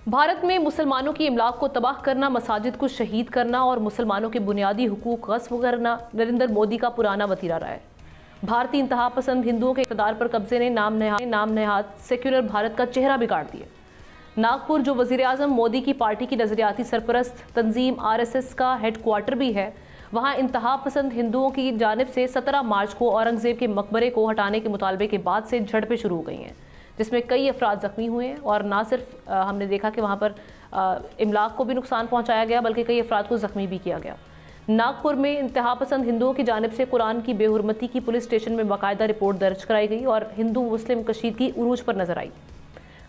भारत में मुसलमानों की इमलाक को तबाह करना, मसाजिद को शहीद करना और मुसलमानों के बुनियादी हुकूक गस्व करना नरेंद्र मोदी का पुराना वतीरा रहा है। भारतीय इंतहा पसंद हिंदुओं के इक़्तिदार पर कब्जे ने नाम नहाद सेक्युलर भारत का चेहरा बिगाड़ दिया। नागपुर, जो वज़ीर आज़म मोदी की पार्टी की नज़रियाती सरपरस्त तंजीम RSS का हेडक्वार्टर भी है, वहाँ इंतहा पसंद हिंदुओं की जानिब से 17 मार्च को औरंगज़ेब के मकबरे को हटाने के मुतालबे के बाद से झड़पें शुरू हो गई हैं, जिसमें कई अफराद ज़ख्मी हुए हैं। और ना सिर्फ हमने देखा कि वहाँ पर इमलाक को भी नुकसान पहुँचाया गया, बल्कि कई अफराद को ज़ख्मी भी किया गया। नागपुर में इंतहा पसंद हिंदुओं की जानिब से कुरान की बेहुरमती की पुलिस स्टेशन में बाकायदा रिपोर्ट दर्ज कराई गई और हिंदू मुस्लिम कशीदगी उरूज पर नजर आई।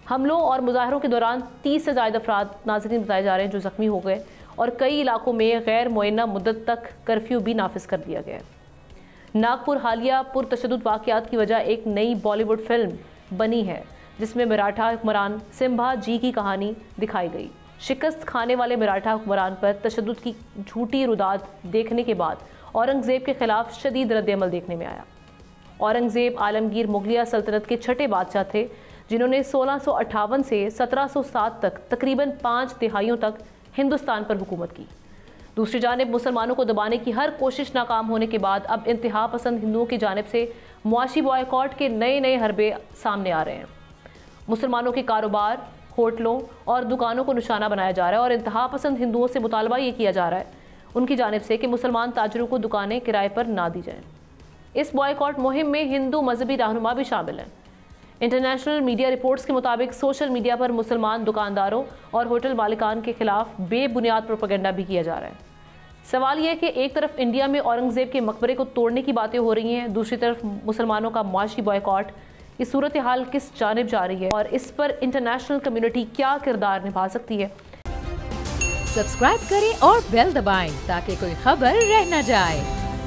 हमलों और मुजाहरों के दौरान 30 से ज़्यादा अफराद नाज़रीन बताए जा रहे हैं जो ज़ख्मी हो गए और कई इलाकों में गैर मुअय्यना मुद्दत तक कर्फ्यू भी नाफिज कर दिया गया। नागपुर हालिया पुरतशद्दुद वाक़यात की वजह एक नई बॉलीवुड फिल्म बनी है, जिसमें मराठा हुक्मरान सिम्भा जी की कहानी दिखाई गई। शिकस्त खाने वाले मराठा हुक्मरान पर तशद्दुद की झूठी रुदात देखने के बाद औरंगज़ेब के खिलाफ शदीद रद्द-ए-अमल देखने में आया। औरंगज़ेब आलमगीर मुगलिया सल्तनत के छठे बादशाह थे, जिन्होंने 1658 से 1707 तक तकरीबन 5 तिहाइयों तक हिंदुस्तान पर हुकूमत की। दूसरी जानिब मुसलमानों को दबाने की हर कोशिश नाकाम होने के बाद अब इंतहा पसंद हिंदुओं की जानिब से मुआशी बॉयकॉट के नए हरबे सामने आ रहे हैं। मुसलमानों के कारोबार, होटलों और दुकानों को निशाना बनाया जा रहा है और इंतहा पसंद हिंदुओं से मुतालबा ये किया जा रहा है उनकी जानिब से कि मुसलमान ताजरों को दुकानें किराए पर ना दी जाएं। इस बॉयकॉट मुहिम में हिंदू मजहबी रहनुमा भी शामिल हैं। इंटरनेशनल मीडिया रिपोर्ट्स के मुताबिक सोशल मीडिया पर मुसलमान दुकानदारों और होटल मालिकान के खिलाफ बेबुनियाद प्रोपेगेंडा भी किया जा रहा है। सवाल यह है कि एक तरफ इंडिया में औरंगज़ेब के मकबरे को तोड़ने की बातें हो रही हैं, दूसरी तरफ मुसलमानों का मुआशी बॉयकॉट। ये सूरत हाल किस जानिब जा रही है और इस पर इंटरनेशनल कम्युनिटी क्या किरदार निभा सकती है? सब्सक्राइब करें और बेल दबाएं ताकि कोई खबर रह न जाए।